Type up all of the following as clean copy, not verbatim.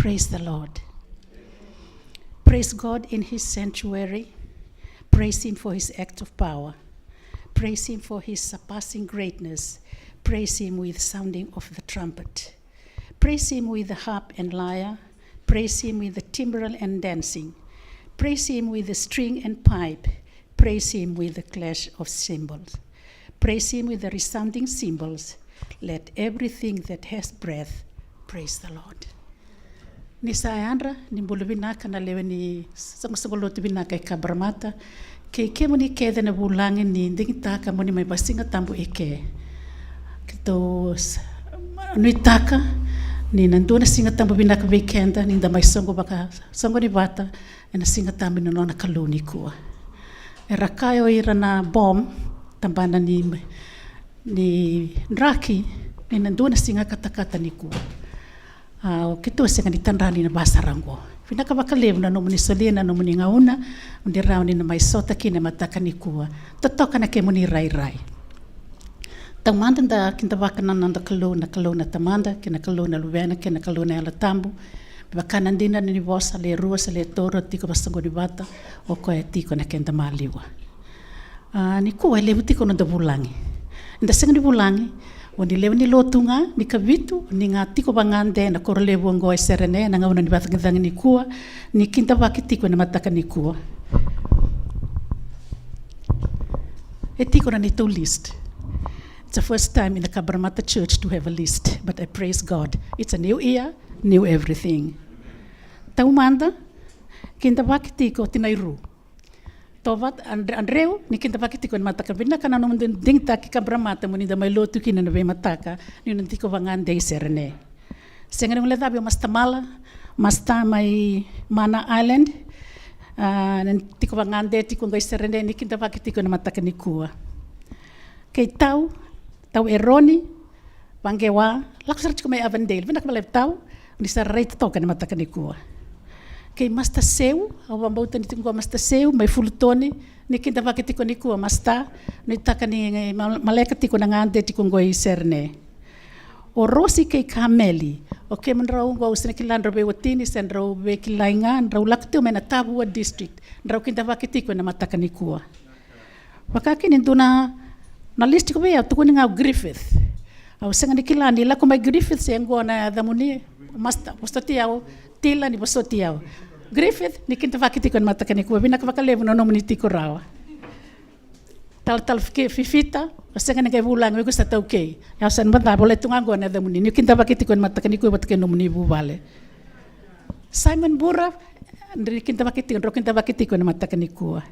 Praise the Lord. Praise God in his sanctuary. Praise him for his act of power. Praise him for his surpassing greatness. Praise him with sounding of the trumpet. Praise him with the harp and lyre. Praise him with the timbrel and dancing. Praise him with the string and pipe. Praise him with the clash of cymbals. Praise him with the resounding cymbals. Let everything that has breath praise the Lord. Ni saandra ni mbuluvinaka na lewe ni sangasangolotu vinaka Cabramatta ke muni kede na bulangi ni ndingitaka muni mai basinga tambu eke kito nuitaka ni nanduna singa tambu vinaka weekenda ni nda mai songo baka songo ni bata na singa tambu no na kaluni kuwa e rakayo ira na bom tambana ni raki ni nanduna singa katakata ni kuwa kito senga ni tanrani na basarango vinaka bakalevu na nomuni solena nomuni ngauna undi rauni na mai sota kina mataka ni kuwa totoka na kemuni rai tamanda da kinta bakana nanda kaluna tamanda kina kaluna luvena kina kaluna ala tambu bakana ndina ni vosa le rua le toro tiko basango di bata o ko tiko na kenda maliwa ni kuwa le tiko na bulangi nda senga di bulangi Wandi lewa ni lotunga ni kavitu ni nga tiko bangande na korlevu ngoi serene na ngauna ni batangidang ni kuwa ni kinta bakitiko na mataka ni kuwa. Etiko na nito list. It's the first time in the Cabramatta church to have a list, but I praise God. It's a new year, new everything. Taumanda kinta bakitiko tinairu. Tovat Andreu ni kinta bakitiko na mataka bina kana no ding taki Cabramatta muni da mai lotu kina na be mataka ni nantiko vangande serene senga ngule dabi masta mai Mana Island nantiko vangande tiko ngai serene ni kinta bakitiko na mataka ni kuwa kei tau eroni vangewa laksar tiko mai Avondale bina kama tau ni sa rate toka na mataka ni kuwa kei masta seu au vambauta ni tingo masta seu mai fulutoni ni kinta vakitiko ni kuwa masta ni taka ni maleka tiko na ngande tiko ngoi serne o rosi kei kameli o ke manrau ngo usne kilandro be wotini sendro be kilainga ndro laktu mena Tabua district ndro kinta vakitiko na mataka ni kuwa wakaki ni nduna na listi ko be tuko ni ngau Griffith au senga ni kilandi la ko mai Griffith sengo na damuni masta postati au tila ni bosoti au Griffith ni kinta vakitiko na mataka ni kuwa bina ka vakalevu no nomuni tiko rawa tal fifita senga ni bulang ko sa tauke ya san banda boleh tungango na damuni ni kinta vakitiko na mataka ni kuwa batke nomuni bubale Simon Bura ni kinta vakitiko na mataka ni kuwa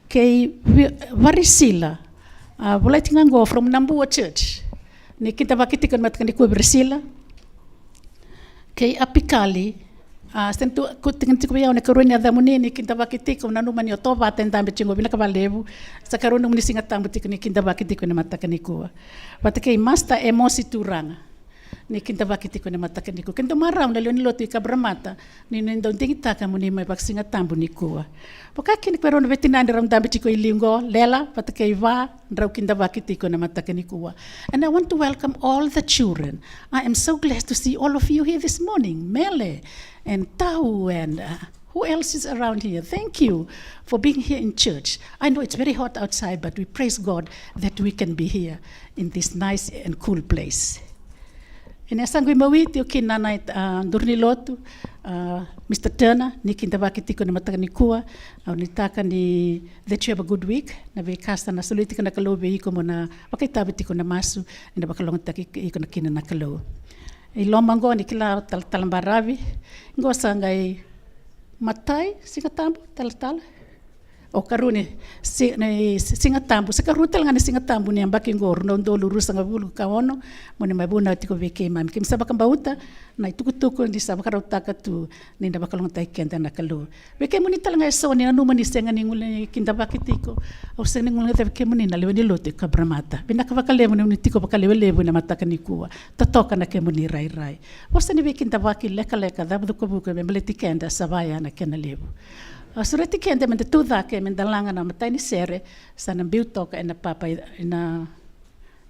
kei Varisila boleh tungango from Nambua church ni kinta vakitiko na mataka ni kuwa Varisila kei Apikali stentu kutingan tiko ya ne karunya da munini kinta bakitiko na numani otoba tendambe chingo bina kabalevu sakaruna muni singa tambu tiko ni kinta bakitiko na mataka ni kuwa batake masta emosi turanga ni kinta bakitiko na mataka ni kuwa kendo marau na leoni lotu Cabramatta ni ndo ndingita ka muni mai baksinga tambu ni kuwa pokaki ni peron vetina ndram dambe tiko ilingo lela batake va ndrau kinta bakitiko na mataka ni kuwa and I want to welcome all the children. I am so glad to see all of you here this morning. Mele and Tau and who else is around here? Thank you for being here in church. I know it's very hot outside, but we praise God that we can be here in this nice and cool place. Ina sangwi mawiti ukina na durni lotu Mr. Turner ni kinta bakitiko na mataka ni kuwa au nitaka ni that you have a good week na vekasta na sulutika na kalo iko mo na bakaitabitiko na masu ina bakalong taki iko na kina na kalo ilomango ni kila Baravi ngo sangai matai singatambu tal o karuni singatambu sakarutal ngani singatambu ni ambaki ngor no ndolu rusanga bulu kaono moni mabuna tiko veke mami kim sabaka bauta na tukutuku ndi sabaka rautaka tu ninda bakalong tai kenda na kalu veke moni talanga so ni anu mani senga ni ngule kinda bakitiko o senga ngule veke moni na lewe ni lote Cabramatta bina ka bakale moni tiko bakale lewe na mataka ni kuwa totoka na ke moni rai wasa ni veke kinda baki leka dabu ko buko mbele tikenda sabaya na kena lewe Surati kende men tu dake men dalanga na matai ni sere sana biutoka ena papa ina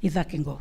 idakengo.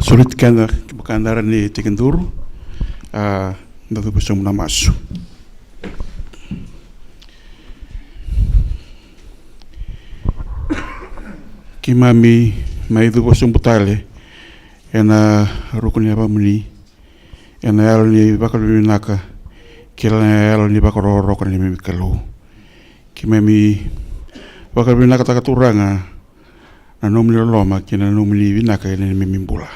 Sulit kandaran ni Tikenduru, natu bisa munamasu. Kimami maidu bosong butale, ena rukuni apa muni, ena yalo ni bakal minaka, kila yalo ni bakal rorokan ni mikalu. Kimami bakal minaka takaturanga, nanomli loma kina nomli winaka ena ni mimbula.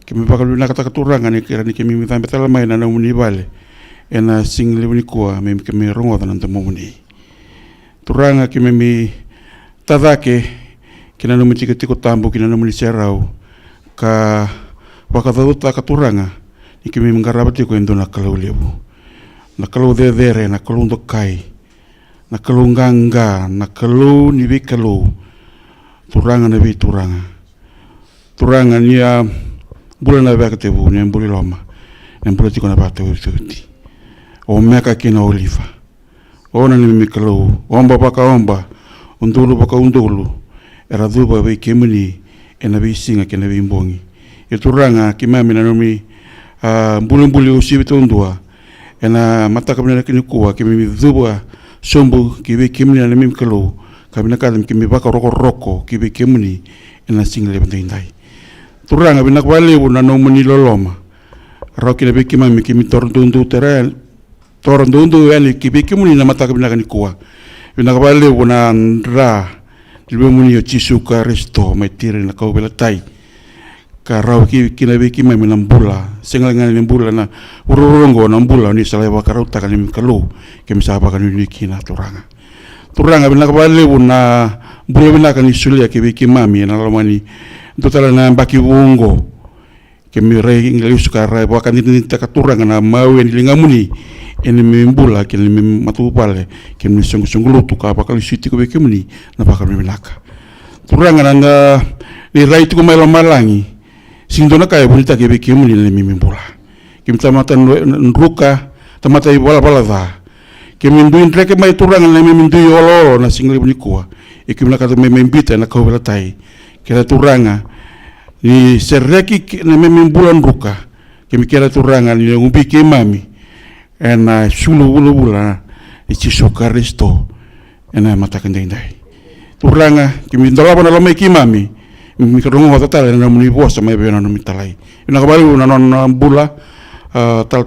Kimi bakal bina kata keturangan ni kira ni kimi minta betal main na muni bale ena sing le ni kuah mem kimi rongo tan temu muni turanga kimi mi tadake kina no miti ketiko tambo kina no muni serau ka wakata keturanga ni kimi mengarabati ko endo na kalau lebu na kalau dere na kalau untuk kai na kalau gangga na kalau ni bi kalau turanga na bi turanga ni bulan na baka tebu ni mbuli loma ni mbuli tiko na bata uti o meka kina oliva ona ni mikalo omba baka omba undulu baka undulu era duba be kemuni ena bi singa kena bi mbongi ituranga kimami na nomi mbuli usibi tondua ena mata kabina kini kuwa kimi duba sombu kibi kemuni na mikalo kabina kadam kimi baka roko kibi kemuni ena singa le bendai turanga bina kwale una no muni loloma roki le beki mami kimi torndundu teren torndundu yani kibeki muni na mata bina kani kuwa bina kwale una ndra libe muni yo chisuka resto metire na kau bela tai ka rau ki kina beki mami na mbula sengalenga ni mbula na ururongo na mbula ni sala wa karauta kani mikalu kimi saba kani ni kina turanga bina kwale una mbula bina kani sulia kibeki mami na lomani total na baki wongo kemi rei ngali sukara wakan ni takaturanga na mawe ni lingamuni ene mbula kene matu pale kemi sungulu tu ka bakal siti ko bekemuni na bakal minaka turanga na ni rai tu ko malangi sindona kaya bonita ke bekemuni na mbula kemi tamata nruka tamata bola da kemi nduin treke mai turanga na ndu yolo na singli bunikuwa ikimi na kata membita na ko tai kira turanga ni sereki na membulan ruka kimi kira turanga ni ngubi ke mami ena sulu bula ni chisuka resto ena mata kendai turanga kimi ndolaba na lome ki mami mi kerongo total na muni bosa mai bena no mitalai ina kabali na bula tal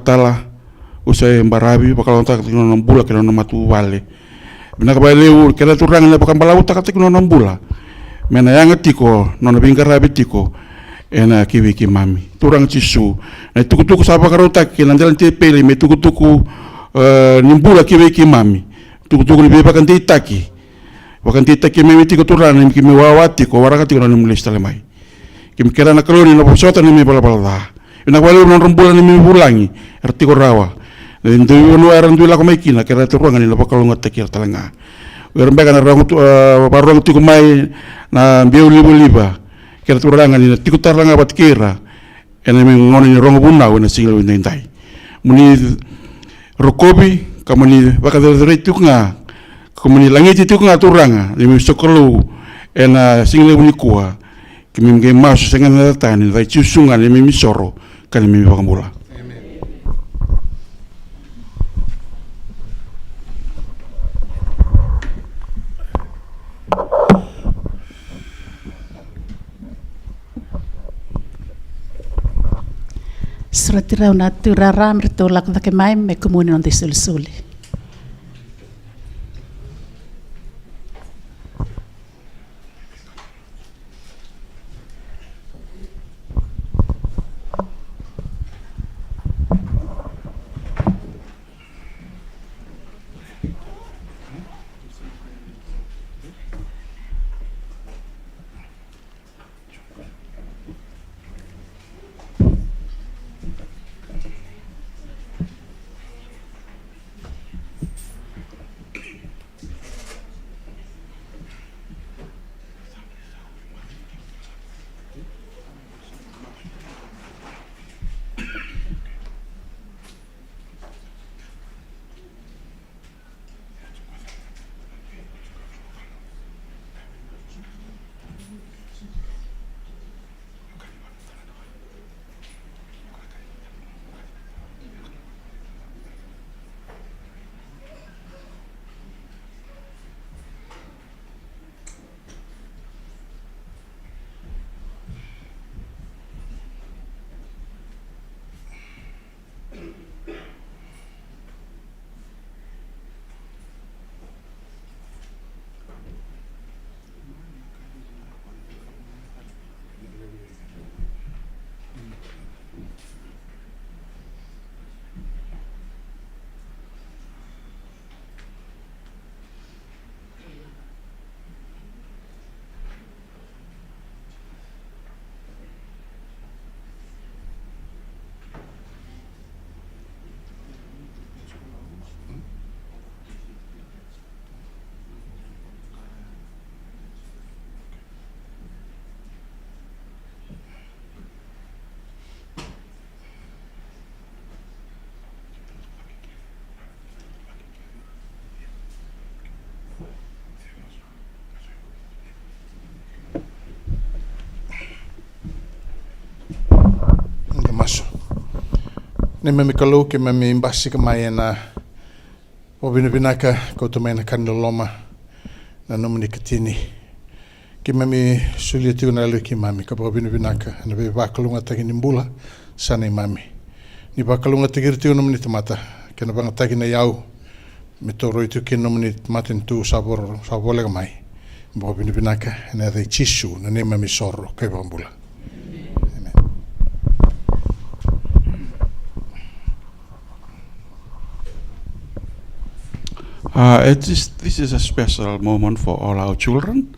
Usaia Baravi bakal ontak tino na bula kena na matu wale bina kabali kira turanga na bakal balau tak tino na bula mena yang tiko nona bingkar rabi tiko ena kiwi ki mami turang cisu na tuku sapa karota ki nandalan te pele me tuku nimbula kiwi ki mami tuku ni beba kan taki me tiko turang ni ki me wawati ko waraka tiko na mulis talemai kim kera na kaloni na posota ni me bala ina walu na rombula ni me bulangi artiko rawa Then do you know aran duila ko mai kina kera turuangan ni pakalunga te kira talanga. Wer mbega na rangu barong tiku mai na biu liba kera turuangan ni tiku talanga bat kira. Ene me ngoni ni rongo buna wena single wena indai. Muni rokobi kamuni bakadere tuknga kamuni langiti tuknga turanga ni sokolo ena single wuni kuwa kimi nge masu sengan na tani dai chusunga ni mi soro kan mi bakambula. Sratira una turara mertolak dake mai me komuni on sul. Ne me kalau ke me imbasi ke mai na o bina binaka ko to mai na kandeloma na nomini katini ke me sulia tu na lu ki mami ko bina binaka na be bakalunga ta ni mbula sana mami ni bakalunga te girti nomini tomata ke na banga ta na yau me to roitu ke nomini maten tu sabor sabolega mai bo bina binaka na de chisu na ne mami sorro ke bambula. This is a special moment for all our children.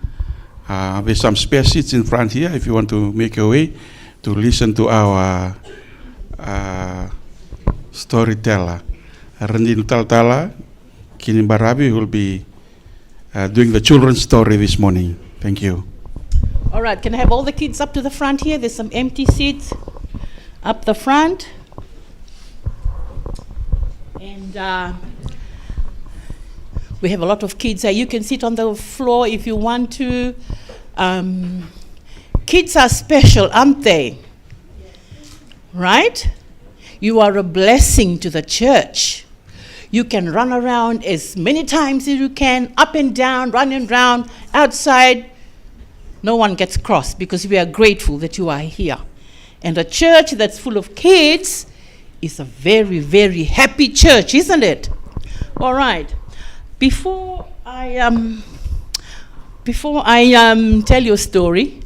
There's some spare seats in front here if you want to make your way to listen to our storyteller. Rendin Taltala, Kini Baravi will be doing the children's story this morning. Thank you. All right, can I have all the kids up to the front here? There's some empty seats up the front. And we have a lot of kids here. You can sit on the floor if you want to. Kids are special, aren't they? Right? You are a blessing to the church. You can run around as many times as you can, up and down, running around, outside. No one gets cross because we are grateful that you are here. And a church that's full of kids is a very, very happy church, isn't it? All right. Before I tell you a story,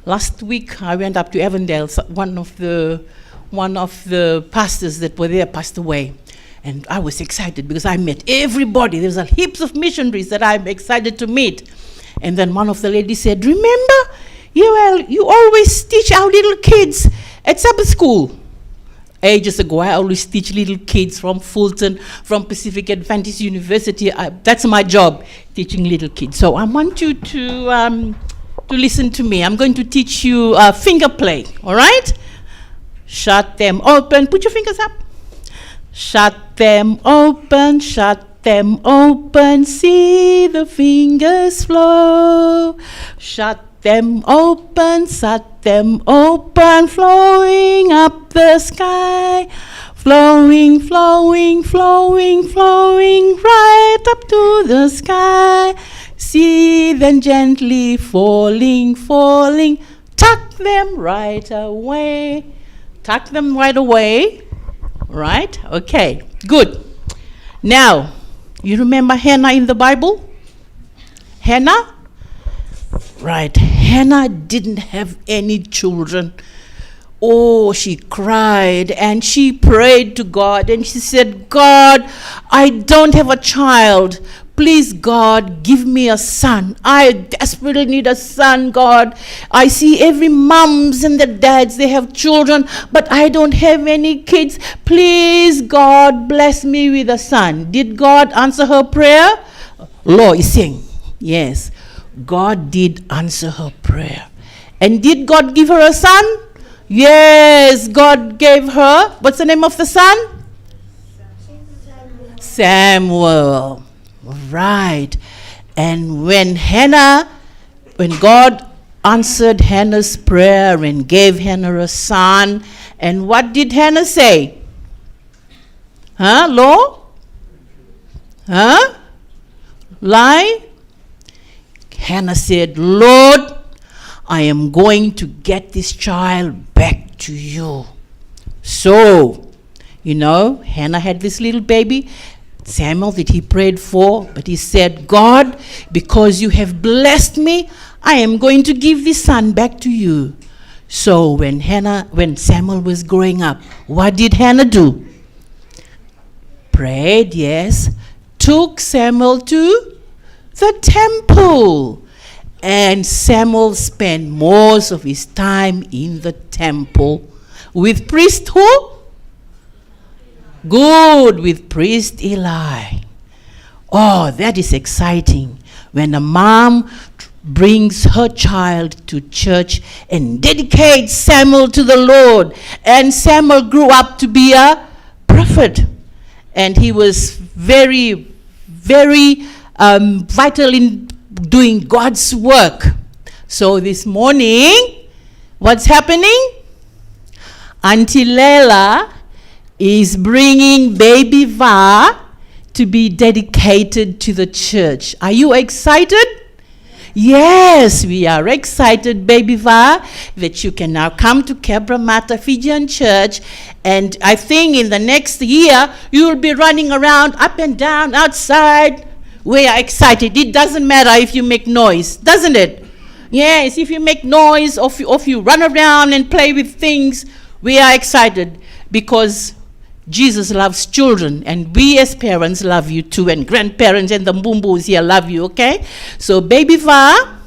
last week I went up to Avondale. One of the pastors that were there passed away, and I was excited because I met everybody. There was a heaps of missionaries that I'm excited to meet. And then one of the ladies said, "Remember, you always teach our little kids at Sabbath school." Ages ago, I always teach little kids from Fulton, from Pacific Adventist University. That's my job, teaching little kids. So I want you to listen to me. I'm going to teach you finger play, all right? Shut them open. Put your fingers up. Shut them open, shut them open. See the fingers flow. Shut them open, flowing up the sky. Flowing, flowing, flowing, flowing right up to the sky. See them gently falling, falling. Tuck them right away. Tuck them right away. Right? Okay, good. Now, you remember Hannah in the Bible? Hannah? Right. Hannah didn't have any children. Oh, she cried and she prayed to God and she said, God, I don't have a child. Please, God, give me a son. I desperately need a son, God. I see every mums and the dads, they have children, but I don't have any kids. Please, God, bless me with a son. Did God answer her prayer? Law is saying, yes, God did answer her prayer. And did God give her a son? Yes, God gave her. What's the name of the son? Samuel. Right. And when God answered Hannah's prayer and gave Hannah a son, and what did Hannah say? Law? Lie? Hannah said, Lord, I am going to get this child back to you. So, Hannah had this little baby, Samuel, that he prayed for, but he said, God, because you have blessed me, I am going to give this son back to you. So when Samuel was growing up, what did Hannah do? Prayed, yes, took Samuel to the temple. And Samuel spent most of his time in the temple with priest who? Good, with priest Eli. Oh, that is exciting. When a mom brings her child to church and dedicates Samuel to the Lord. And Samuel grew up to be a prophet. And he was very, very vital in doing God's work. So this morning, what's happening? Auntie Lela is bringing baby Va to be dedicated to the church. Are you excited? Yes, we are excited, baby Va, that you can now come to Cabramatta Fijian Church. And I think in the next year, you will be running around up and down outside. We are excited. It doesn't matter if you make noise, doesn't it? Yes, if you make noise or if you run around and play with things, we are excited because Jesus loves children, and we as parents love you too, and grandparents and the Mbumbus here love you, okay? So Baby Va,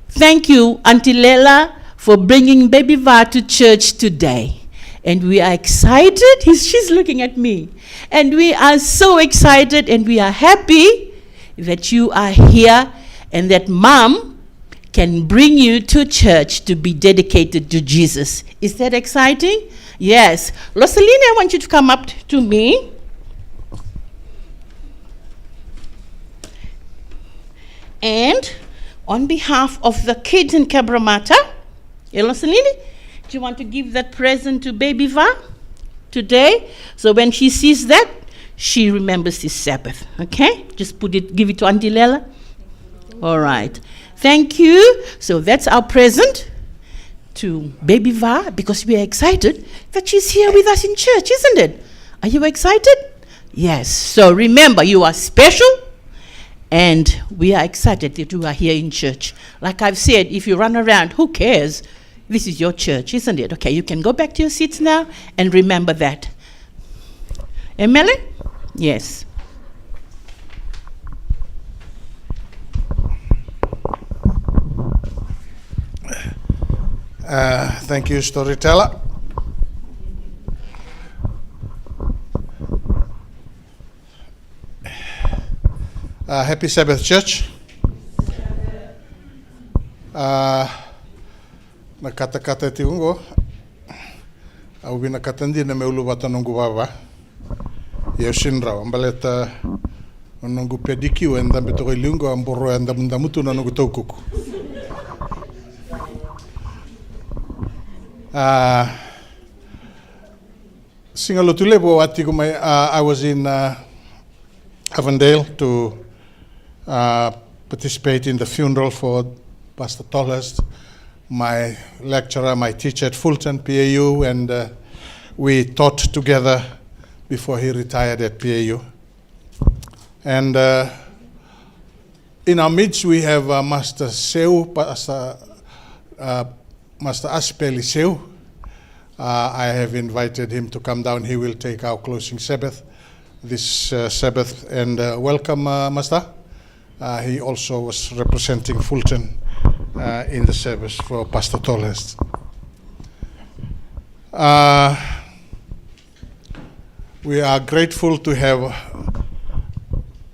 thank you, Auntie Lela, for bringing Baby Va to church today. And we are excited. She's looking at me. And we are so excited and we are happy that you are here and that Mom can bring you to church to be dedicated to Jesus. Is that exciting? Yes. Rosaline, I want you to come up to me. And on behalf of the kids in Cabramatta, Rosaline, do you want to give that present to Baby Va today? So when she sees that, she remembers this Sabbath. Okay? Just give it to Auntie Lela. All right. Thank you. So that's our present to Baby Va, because we are excited that she's here with us in church, isn't it? Are you excited? Yes. So remember, you are special, and we are excited that you are here in church. Like I've said, if you run around, who cares? This is your church, isn't it? Okay, you can go back to your seats now and remember that. Emily? Yes. Thank you, storyteller. Happy Sabbath, church. Na kata ti ungo. Au bina katandi na meulu wata nungu wawa. Yau sinrau. Ambaleta nungu pediki wenda betoko iliungo amboro enda mundamutu na nungu taukuku. Singalotulebo wati kumai. I was in Avondale to participate in the funeral for Pastor Tolhurst, my lecturer, my teacher at Fulton PAU, and we taught together before he retired at PAU. And in our midst we have Master Seu, Master Aspeli Seu. I have invited him to come down. He will take our closing Sabbath this Sabbath, and welcome, Master. He also was representing Fulton in the service for Pastor Tolhurst. We are grateful to have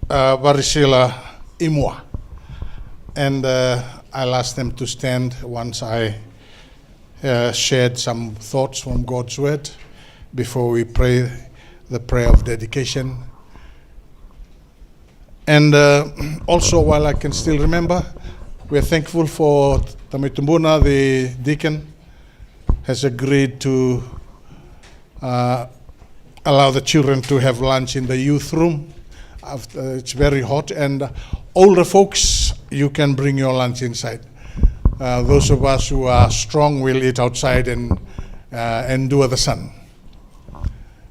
Varisila Imwa, and I'll ask them to stand once I shared some thoughts from God's Word before we pray the prayer of dedication. And also, while I can still remember, we're thankful for Tamitumbuna, the deacon, has agreed to allow the children to have lunch in the youth room. It's very hot, and older folks, you can bring your lunch inside. Those of us who are strong will eat outside and endure the sun.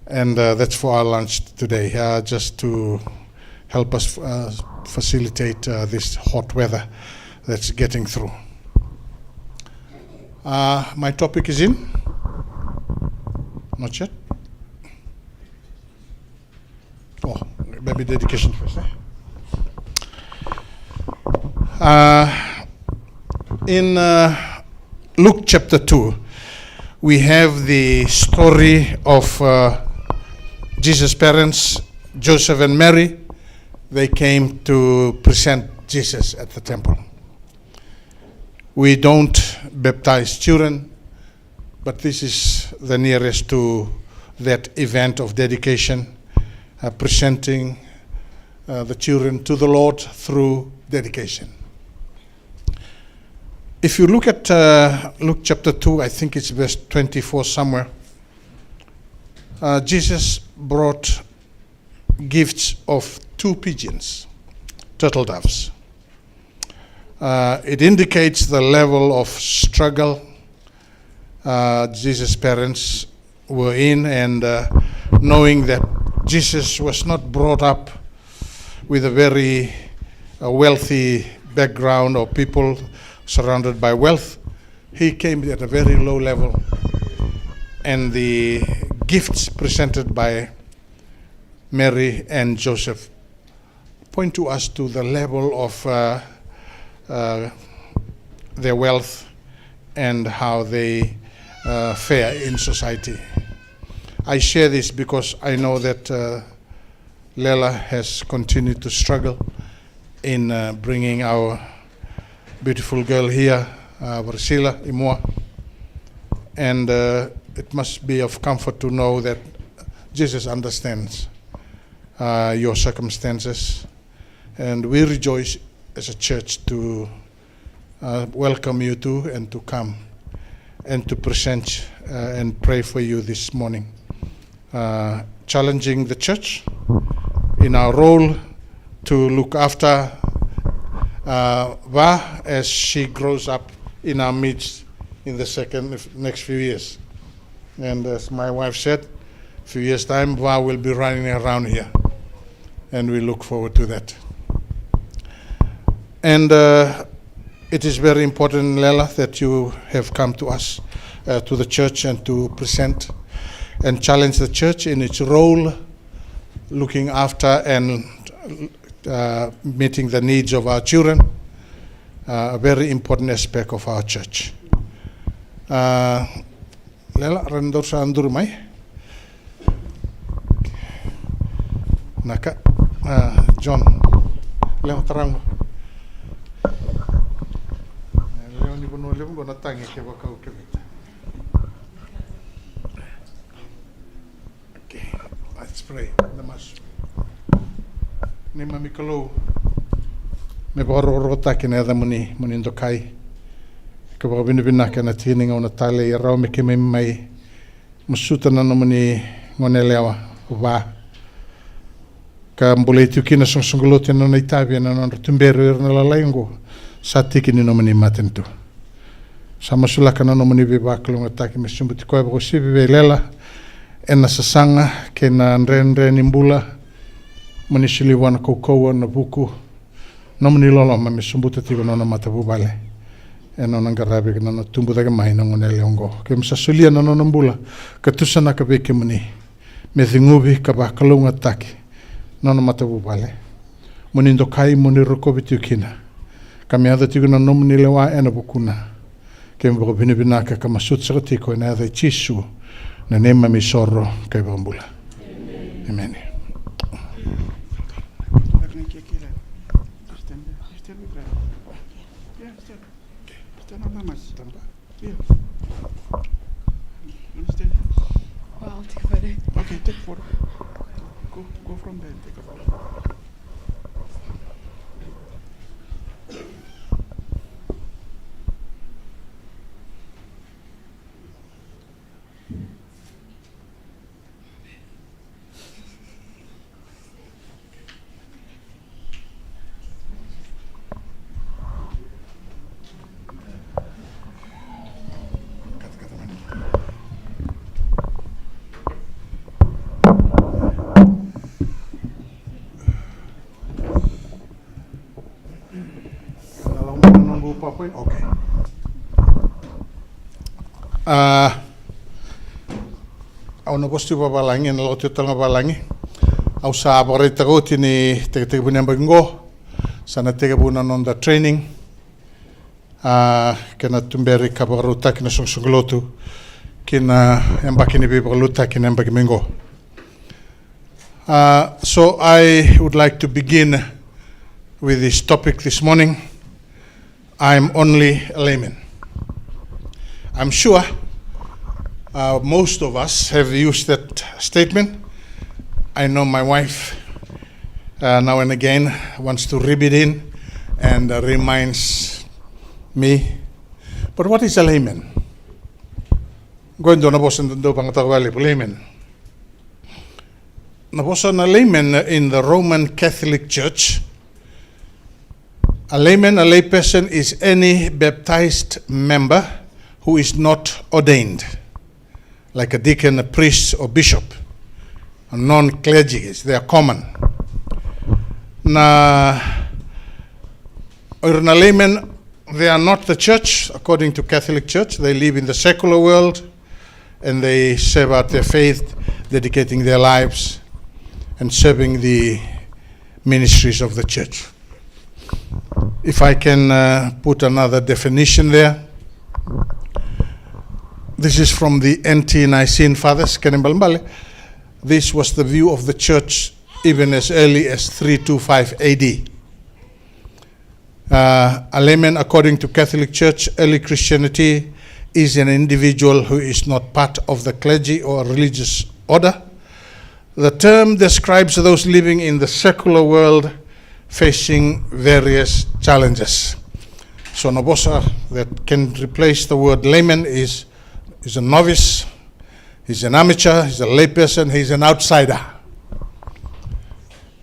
And that's for our lunch today, just to help us facilitate this hot weather that's getting through. My topic is in? Not yet? Oh, maybe dedication first. In Luke chapter 2, we have the story of Jesus' parents, Joseph and Mary. They came to present Jesus at the temple. We don't baptize children, but this is the nearest to that event of dedication, presenting the children to the Lord through dedication. If you look at Luke chapter 2, I think it's verse 24 somewhere, Jesus brought gifts of 2 pigeons, turtle doves. It indicates the level of struggle Jesus' parents were in, and knowing that Jesus was not brought up with a very wealthy background or people surrounded by wealth. He came at a very low level, and the gifts presented by Mary and Joseph point to us to the level of their wealth and how they fare in society. I share this because I know that Lela has continued to struggle in bringing our beautiful girl here, Varisila Imwa, and it must be of comfort to know that Jesus understands your circumstances, and we rejoice as a church to welcome you too, and to come and to present and pray for you this morning, challenging the church in our role to look after Va as she grows up in our midst in the next few years. And as my wife said, a few years' time, Va will be running around here, and we look forward to that. And it is very important, Lela, that you have come to us, to the church, and to present and challenge the church in its role, looking after and meeting the needs of our children, a very important aspect of our church. Lela, rendor sa andur mai. Naka, John, Leo tarango. Leo ni bono leo gona tangi ke waka o kevita. Okay, let's pray. Namas. Ni mami kalau me baro rota ke na da muni ndo kai. Ke baro bina ke na tini ngona tale I rau me ke me mai. Musuta na no muni ngone lewa wa. Ka mbole tu kina songolote no nei tavi na no tumbero na la lengo sa tiki ni no mani matento sa masula kana no mani beba klonga taki me sumbuti ko bo sibi be lela ena sasanga ke na ndrendre ni mbula mani sili wana ko na buku no mani lolo ma me sumbuti ti no na matabu bale ena no ngarabe na no tumbu daga mai no ngone leongo ke msa sulia na no mbula ka tusana ka be ke mani me thingubi ka ba klonga taki nono matabu bale. Muni ndo kai muni roko bitu kina. Kami ada tiguna no muni lewa ena bukuna. Kemi bako binibinaka kama sutsara tiko ena ada chisu na nema misoro kai bambula. Amen. Okay, take photo. Go from there and take a photo. Okay. Au na postu babalangi na lo tanga balangi. Au sa bare tagoti ni te buna bango. Sana te buna non da training. Kena tumberi kabaruta kena songsonglotu. Kena embaki ni bibaluta kena embaki mengo. So I would like to begin with this topic this morning. I'm only a layman. I'm sure most of us have used that statement. I know my wife now and again wants to rib it in and reminds me. But what is a layman? Going to nabosan do pangatawali layman. Nabosan a layman in the Roman Catholic Church. A layman, a layperson, is any baptized member who is not ordained, like a deacon, a priest, or bishop. A non-clergy, they are common. Na a layman, they are not the church, according to Catholic Church. They live in the secular world, and they serve out their faith, dedicating their lives and serving the ministries of the church. If I can put another definition there. This is from the Ante-Nicene Fathers. This was the view of the church even as early as 325 AD. A layman, according to Catholic Church, early Christianity, is an individual who is not part of the clergy or religious order. The term describes those living in the secular world facing various challenges. So Nabosa that can replace the word layman is a novice, he's an amateur, he's a layperson, he's an outsider.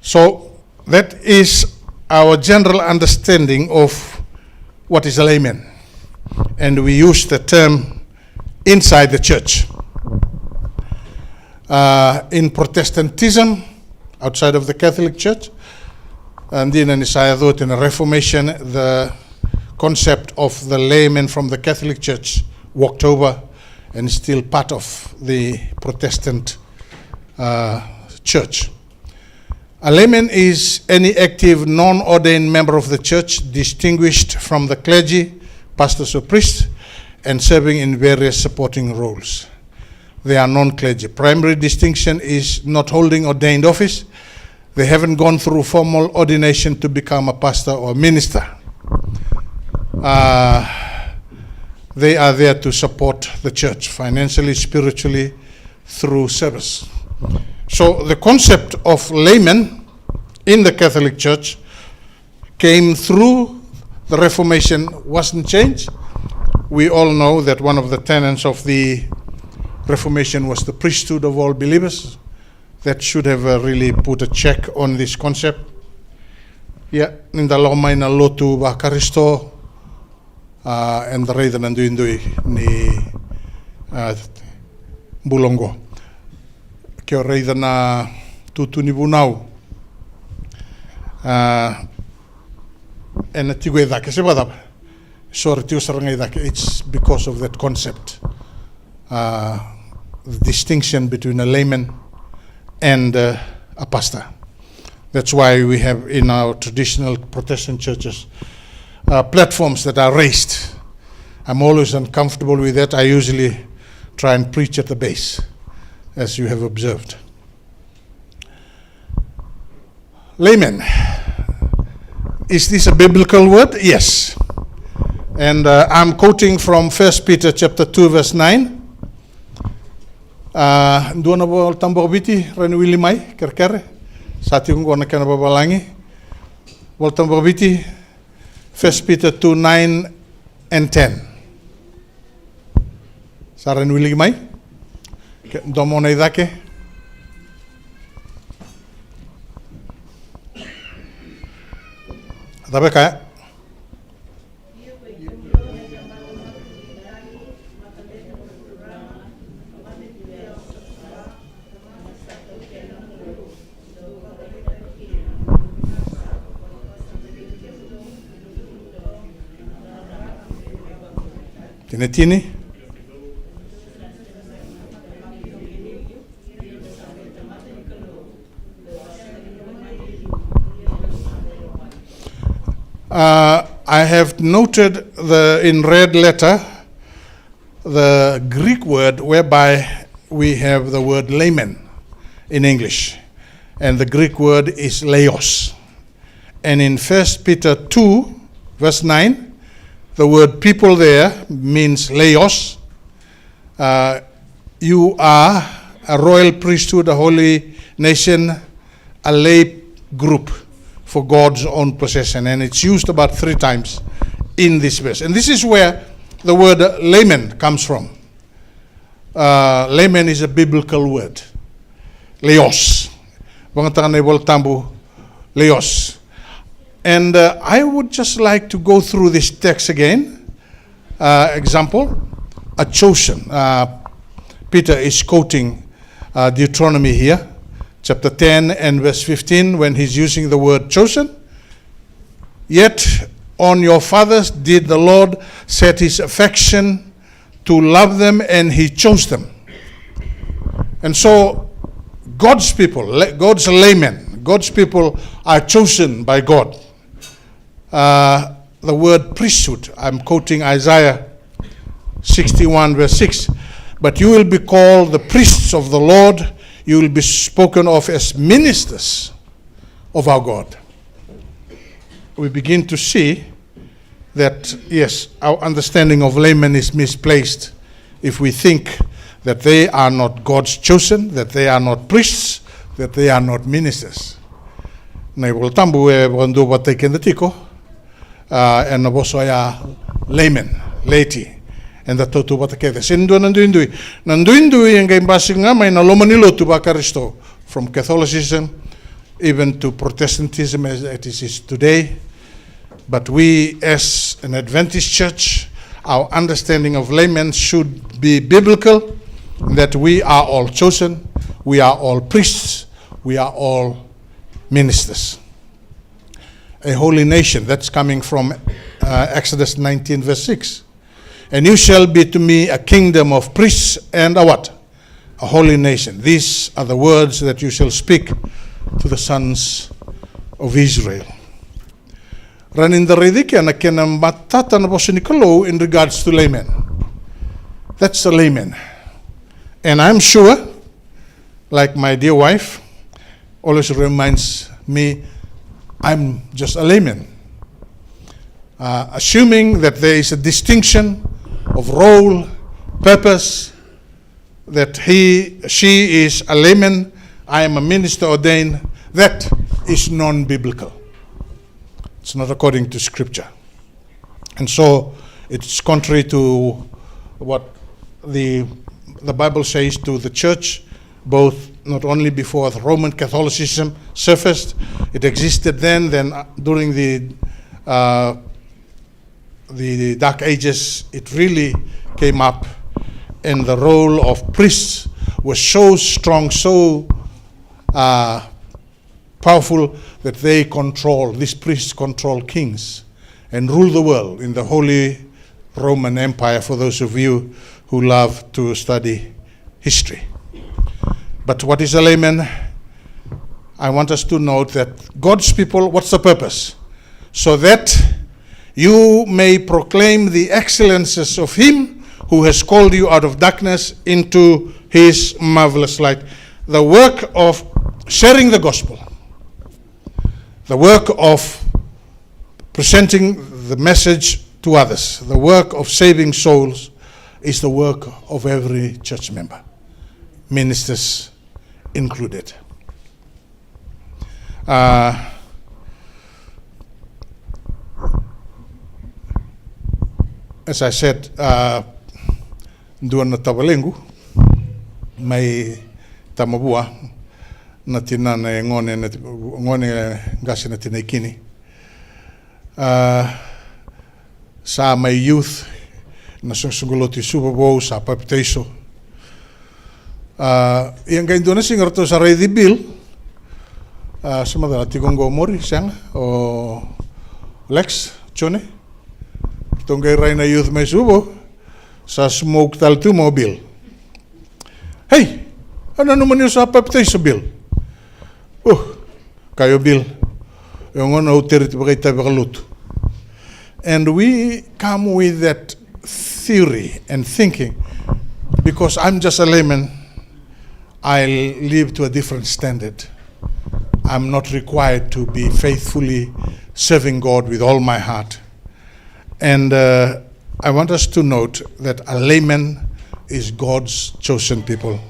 So that is our general understanding of what is a layman. And we use the term inside the church. In Protestantism, outside of the Catholic Church, and in Usaia thought in the Reformation, the concept of the layman from the Catholic Church walked over and is still part of the Protestant church. A layman is any active, non-ordained member of the church, distinguished from the clergy, pastors or priests, and serving in various supporting roles. They are non-clergy. Primary distinction is not holding ordained office. They haven't gone through formal ordination to become a pastor or minister. They are there to support the church financially, spiritually, through service. So the concept of layman in the Catholic Church came through the Reformation, wasn't changed. We all know that one of the tenets of the Reformation was the priesthood of all believers. That should have really put a check on this concept. Yeah, in the loma ina lotu ba Karisto and the reida nanduindui ni bulongo. Ke o reida na tutu ni bunau. And tigwe dake se badaba. Sorry, it's because of that concept. The distinction between a layman and a pastor. That's why we have in our traditional Protestant churches platforms that are raised. I'm always uncomfortable with that. I usually try and preach at the base, as you have observed. Layman. Is this a biblical word? Yes. And I'm quoting from 1 Peter chapter 2, verse 9. Duana bo tambo biti rani wili mai kerkere. Sati ko na kana babalangi. Wal tambo biti 1 Peter 2, 9 and 10. Saran wili mai. Domo na idake. Dabe kaya. Tinetini. I have noted in red letter the Greek word whereby we have the word layman in English, and the Greek word is laos. And in 1 Peter 2, verse 9, the word people there means laos. You are a royal priesthood, a holy nation, a lay group for God's own possession. And it's used about 3 times in this verse. And this is where the word layman comes from. Layman is a biblical word. Laos. Laos. And I would just like to go through this text again. Example, a chosen. Peter is quoting Deuteronomy here, chapter 10 and verse 15, when he's using the word chosen. Yet on your fathers did the Lord set his affection to love them, and he chose them. And so God's people, God's laymen, God's people are chosen by God. The word priesthood, I'm quoting Isaiah 61 verse 6. But you will be called the priests of the Lord. You will be spoken of as ministers of our God. We begin to see that, yes, our understanding of laymen is misplaced if we think that they are not God's chosen, that they are not priests, that they are not ministers. Nei voltambu e bandu bateken tiko. And Usaia layman, laity, and the totu batakeda. Sindu nanduindui. Nanduindui and game basinga may na lomanilo to Bakaristo, from Catholicism even to Protestantism as it is today. But we, as an Adventist church, our understanding of laymen should be biblical, that we are all chosen, we are all priests, we are all ministers. A holy nation, that's coming from Exodus 19 verse 6. And you shall be to me a kingdom of priests and a what? A holy nation. These are the words that you shall speak to the sons of Israel. In regards to laymen. That's the layman. And I'm sure, like my dear wife, always reminds me I'm just a layman. Assuming that there is a distinction of role, purpose, that she is a layman, I am a minister ordained, that is non-biblical. It's not according to Scripture. And so it's contrary to what the Bible says to the church, both not only before the Roman Catholicism surfaced, it existed then during the Dark Ages, it really came up, and the role of priests was so strong, so powerful, that these priests control kings and rule the world in the Holy Roman Empire, for those of you who love to study history. But what is a layman? I want us to note that God's people, what's the purpose? So that you may proclaim the excellences of Him who has called you out of darkness into His marvelous light. The work of sharing the gospel, the work of presenting the message to others, the work of saving souls, is the work of every church member, ministers included. As I said, duan na tawalengu, may tamabua, na tinana e ngone ngasi na tinaikini. Sa may youth, na sunguloti Super Bowl, sa papiteso. Yang kain doon na singarto sa ready bill, sa madala tigongo mori siyang, o Lex, Chone. Itong kay Rayna Youth may subo, sa smoke tal tu mobile. Hey, ano naman yung sa papiteso bill? Kayo bill. Yung ano, utiriti pa kayo tabi kaluto. And we come with that theory and thinking, because I'm just a layman, I'll live to a different standard. I'm not required to be faithfully serving God with all my heart. And I want us to note that a layman is God's chosen people,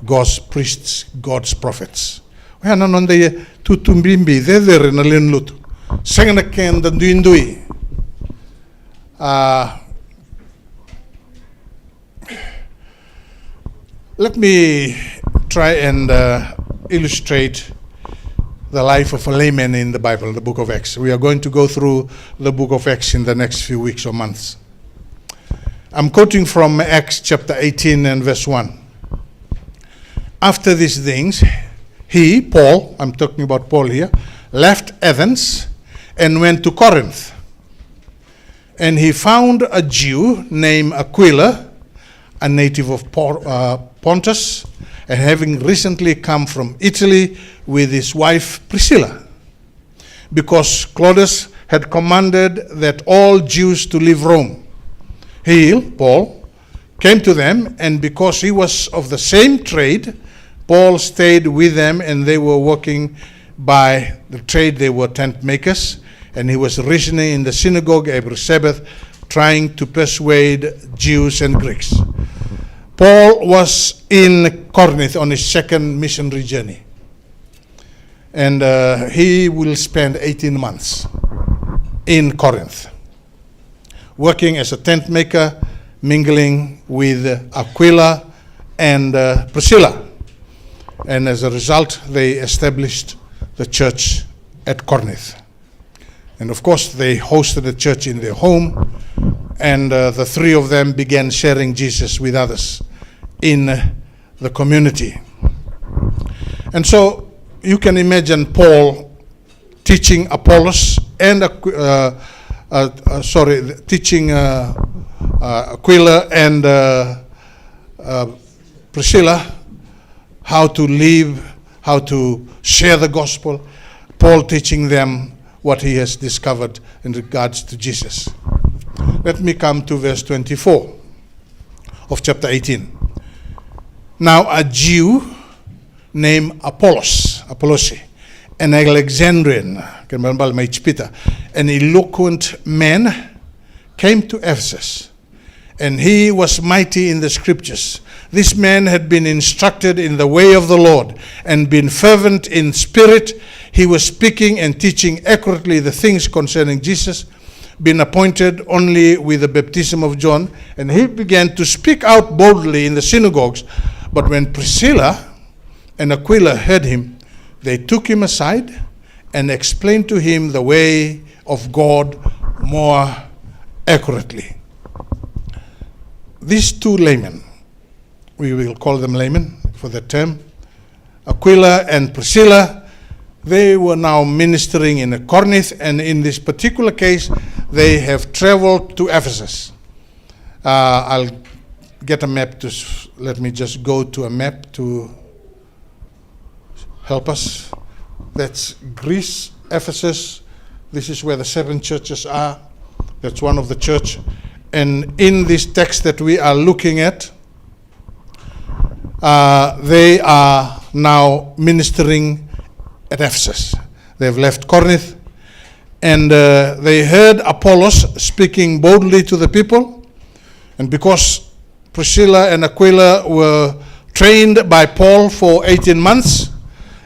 God's priests, God's prophets. Ano non de tutumbimbi de na linlut. Sengna ken da duindui. Let me try and illustrate the life of a layman in the Bible, the book of Acts. We are going to go through the book of Acts in the next few weeks or months. I'm quoting from Acts chapter 18 and verse 1. After these things, he, Paul, I'm talking about Paul here, left Athens and went to Corinth. And he found a Jew named Aquila, a native of Pontus, and having recently come from Italy with his wife Priscilla, because Claudius had commanded that all Jews to leave Rome. He, Paul, came to them, and because he was of the same trade, Paul stayed with them, and they were working by the trade. They were tent makers, and he was reasoning in the synagogue every Sabbath, trying to persuade Jews and Greeks. Paul was in Corinth on his second missionary journey, and he will spend 18 months in Corinth, working as a tent maker, mingling with Aquila and Priscilla. And as a result, they established the church at Corinth. And of course, they hosted the church in their home, and the three of them began sharing Jesus with others in the community. And so you can imagine Paul teaching Apollos and teaching Aquila and Priscilla how to live, how to share the gospel. Paul teaching them what he has discovered in regards to Jesus. Let me come to verse 24 of chapter 18. Now a Jew named Apollos, Apollosi, an Alexandrian, an eloquent man, came to Ephesus, and he was mighty in the scriptures. This man had been instructed in the way of the Lord and been fervent in spirit. He was speaking and teaching accurately the things concerning Jesus, been appointed only with the baptism of John, and he began to speak out boldly in the synagogues. But when Priscilla and Aquila heard him, they took him aside and explained to him the way of God more accurately. These two laymen, we will call them laymen for the term, Aquila and Priscilla, they were now ministering in Corinth, and in this particular case, they have traveled to Ephesus. I'll get a map let me just go to a map to help us. That's Greece, Ephesus. This is where the 7 churches are. That's one of the church. And in this text that we are looking at, they are now ministering at Ephesus. They've left Corinth, and they heard Apollos speaking boldly to the people. And because Priscilla and Aquila were trained by Paul for 18 months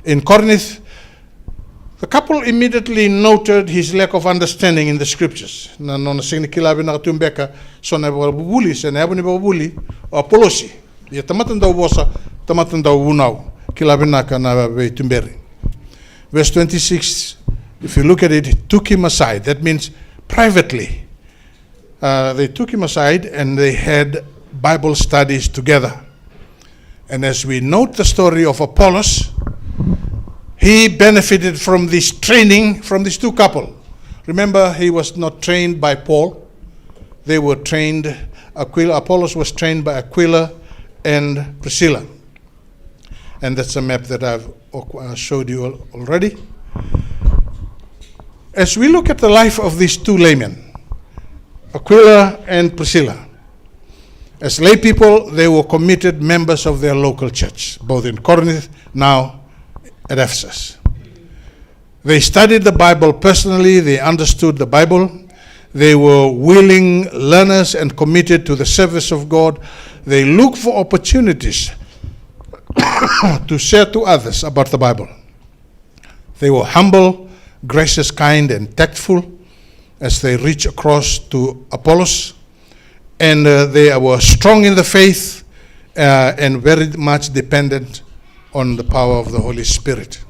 in Corinth, the couple immediately noted his lack of understanding in the scriptures. Verse 26, if you look at it, he took him aside. That means privately. They took him aside and they had Bible studies together. And as we note the story of Apollos, he benefited from this training from these two couple. Remember, he was not trained by Paul. They were trained, Apollos was trained by Aquila and Priscilla. And that's a map that I've showed you already. As we look at the life of these two laymen, Aquila and Priscilla, as lay people, they were committed members of their local church, both in Corinth, now at Ephesus. They studied the Bible personally, they understood the Bible, they were willing learners and committed to the service of God. They looked for opportunities to share to others about the Bible. They were humble, gracious, kind, and tactful as they reached across to Apollos. And they were strong in the faith and very much dependent on the power of the Holy Spirit.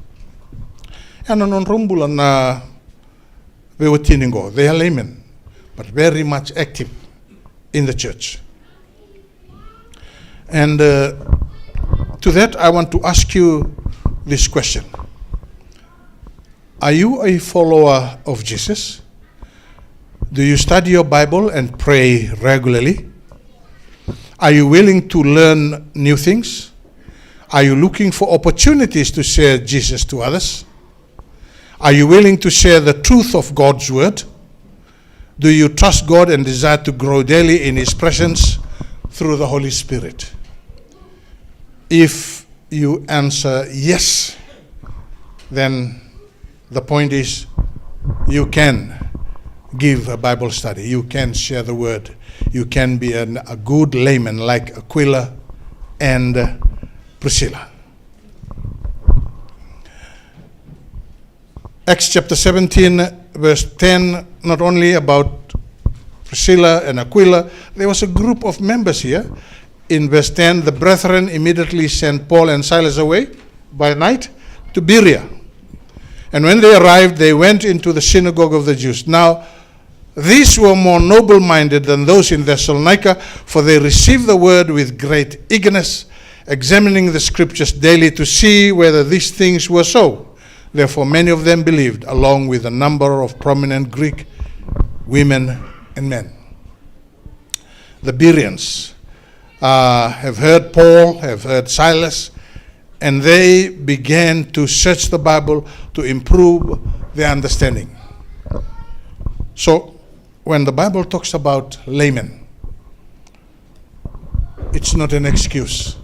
And on Rumbulan, they were tiningo. They are laymen, but very much active in the church. And to that, I want to ask you this question. Are you a follower of Jesus? Do you study your Bible and pray regularly? Are you willing to learn new things? Are you looking for opportunities to share Jesus to others? Are you willing to share the truth of God's word? Do you trust God and desire to grow daily in His presence through the Holy Spirit? If you answer yes, then the point is you can give a Bible study. You can share the word. You can be a good layman like Aquila and Priscilla. Acts chapter 17, verse 10, not only about Priscilla and Aquila, there was a group of members here. In verse 10, the brethren immediately sent Paul and Silas away by night to Berea. And when they arrived, they went into the synagogue of the Jews. Now, these were more noble-minded than those in Thessalonica, for they received the word with great eagerness, examining the scriptures daily to see whether these things were so. Therefore, many of them believed, along with a number of prominent Greek women and men. The Bereans have heard Paul, have heard Silas, and they began to search the Bible to improve their understanding. So, when the Bible talks about laymen, it's not an excuse.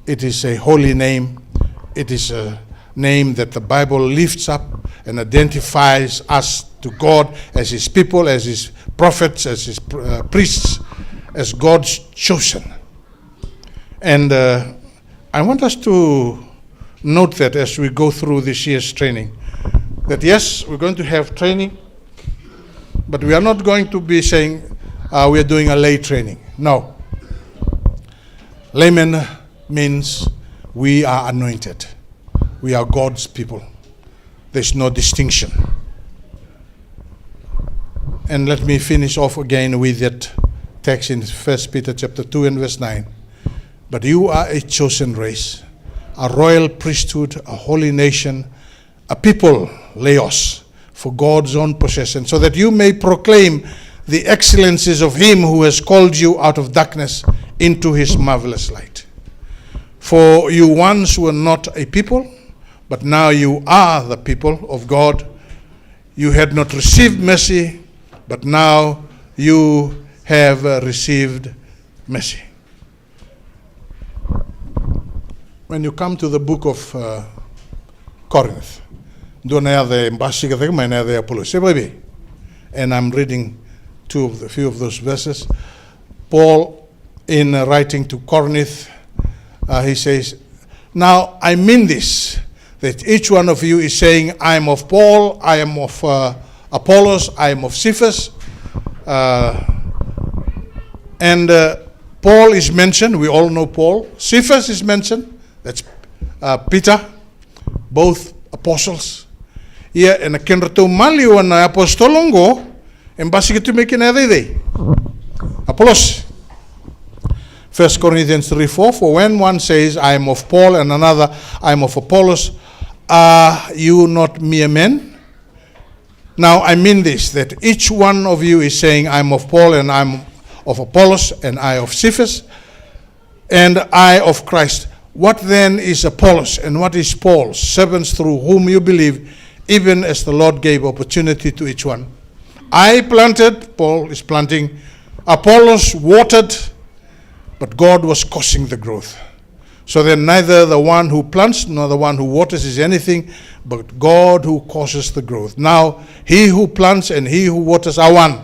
It is a holy name. It is a name that the Bible lifts up and identifies us to God as His people, as His prophets, as His priests, as God's chosen. And I want us to note that as we go through this year's training, that yes, we're going to have training, but we are not going to be saying we are doing a lay training. No. Layman means we are anointed. We are God's people. There's no distinction. And let me finish off again with that text in 1 Peter chapter 2 and verse 9. But you are a chosen race, a royal priesthood, a holy nation, a people, Laos, for God's own possession, so that you may proclaim the excellencies of Him who has called you out of darkness into His marvelous light. For you once were not a people, but now you are the people of God. You had not received mercy, but now you have received mercy. When you come to the book of Corinth, and I'm reading a few of those verses. Paul, in writing to Corinth, he says, now I mean this, that each one of you is saying, I am of Paul, I am of Apollos, I am of Cephas. And Paul is mentioned, we all know Paul. Cephas is mentioned, that's Peter, both apostles. Yeah, and a kenrato maliu na apostolongo, and basically to make an day. Apollos. 1 Corinthians 3:4, for when one says, I am of Paul, and another, I am of Apollos, are you not mere men? Now I mean this, that each one of you is saying, I am of Paul, and I am of Apollos, and I of Cephas, and I of Christ. What then is Apollos, and what is Paul? Servants through whom you believe, even as the Lord gave opportunity to each one. I planted, Paul is planting, Apollos watered, but God was causing the growth. So then neither the one who plants nor the one who waters is anything, but God who causes the growth. Now he who plants and he who waters are one,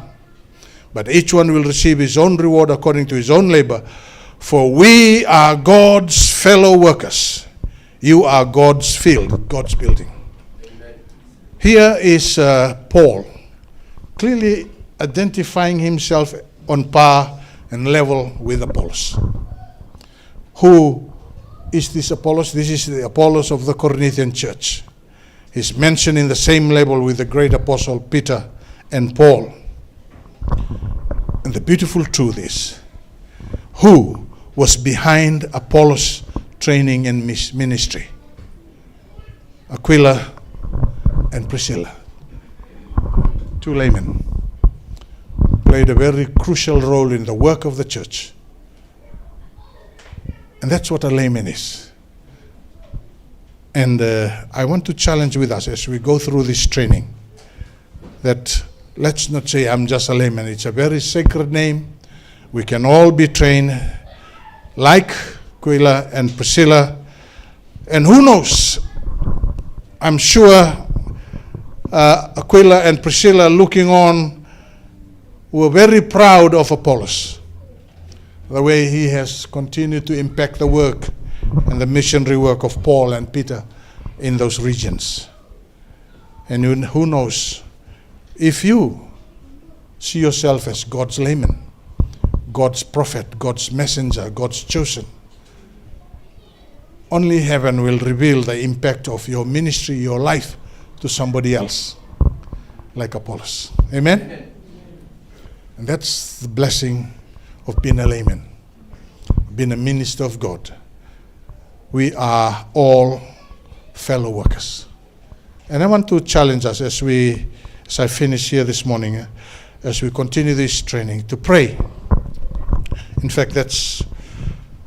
but each one will receive his own reward according to his own labor. For we are God's fellow workers. You are God's field, God's building. Here is Paul, clearly identifying himself on par and level with Apollos. Who is this Apollos? This is the Apollos of the Corinthian church. He's mentioned in the same level with the great apostle Peter and Paul. And the beautiful truth is, who was behind Apollos' training and ministry? Aquila and Priscilla, two laymen, played a very crucial role in the work of the church. And that's what a layman is. And I want to challenge with us as we go through this training that let's not say I'm just a layman. It's a very sacred name. We can all be trained like Aquila and Priscilla. And who knows, I'm sure Aquila and Priscilla looking on were very proud of Apollos, the way he has continued to impact the work and the missionary work of Paul and Peter in those regions. And who knows, if you see yourself as God's layman, God's prophet, God's messenger, God's chosen, only heaven will reveal the impact of your ministry, your life, to somebody else, like Apollos. Amen? Amen. And that's the blessing of being a layman, being a minister of God. We are all fellow workers. And I want to challenge us as I finish here this morning, as we continue this training, to pray. In fact, that's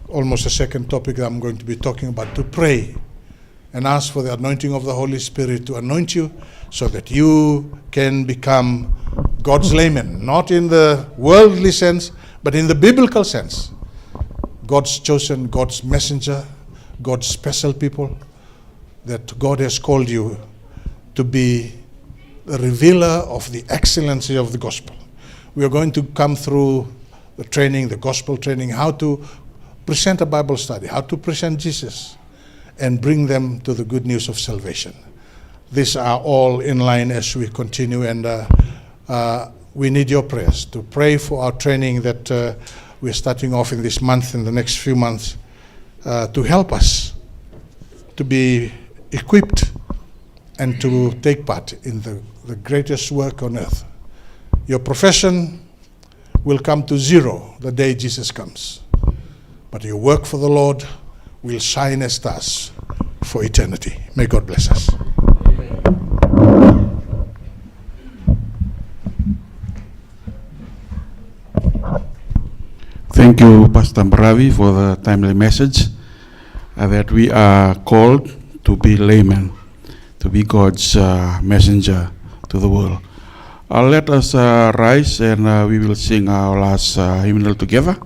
almost a second topic that I'm going to be talking about, to pray and ask for the anointing of the Holy Spirit to anoint you so that you can become God's layman, not in the worldly sense, but in the biblical sense. God's chosen, God's messenger, God's special people, that God has called you to be the revealer of the excellency of the gospel. We are going to come through the training, the gospel training, how to present a Bible study, how to present Jesus and bring them to the good news of salvation. These are all in line as we continue, and we need your prayers to pray for our training that we're starting off in this month, in the next few months, to help us to be equipped and to take part in the greatest work on earth. Your profession will come to zero the day Jesus comes, but your work for the Lord will shine as stars for eternity. May God bless us. Thank you, Pastor Baravi, for the timely message that we are called to be laymen, to be God's messenger to the world. Let us rise and we will sing our last hymnal together.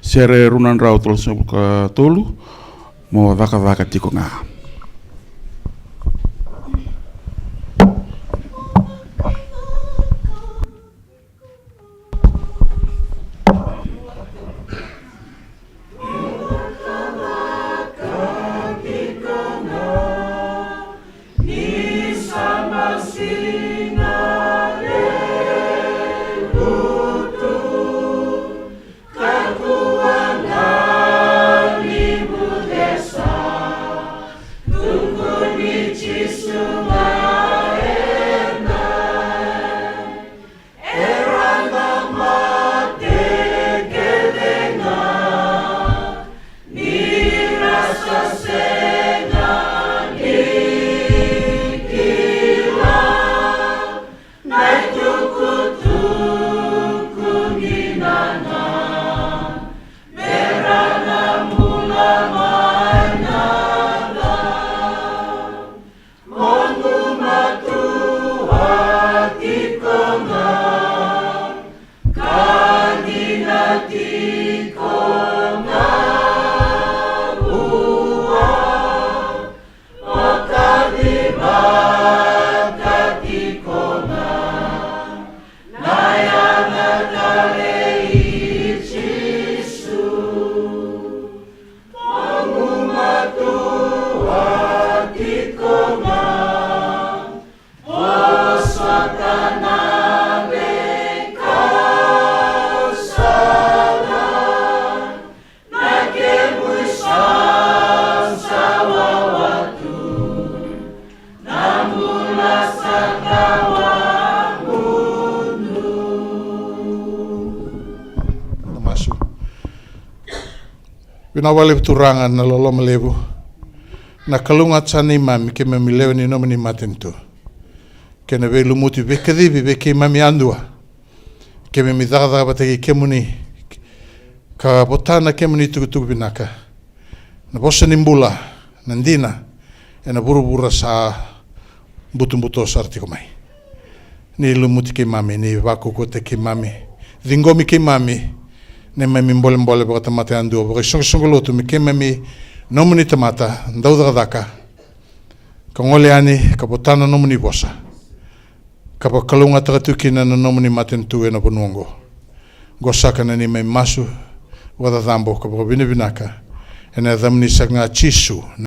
Sere runan rau tolu mo vaka tiko ngā. Pina wale turanga na loloma levu. Na kalunga tsani mami ke mami leo ni nomini matentu. Ke na velu muti vekadivi veke mami andua. Ke mami dhagdha batagi kemuni. Ka botana kemuni tukutuku binaka. Na bosa nimbula. Nandina. E na burubura sa butumbuto sartiko mai. Ni lumuti ke mami. Ni wakukote ke mami. Dhingomi ke mami. Ne mami mbole baka tamata andua baka songo mi ke mami nomuni tamata ndauda daka ka ngole ani ka botana nomuni bosa ka kalunga tagatukina na nomuni matentu e na ponuongo gosaka na ni mai masu wada dhambo ka baka binaka ena dhamni sanga chisu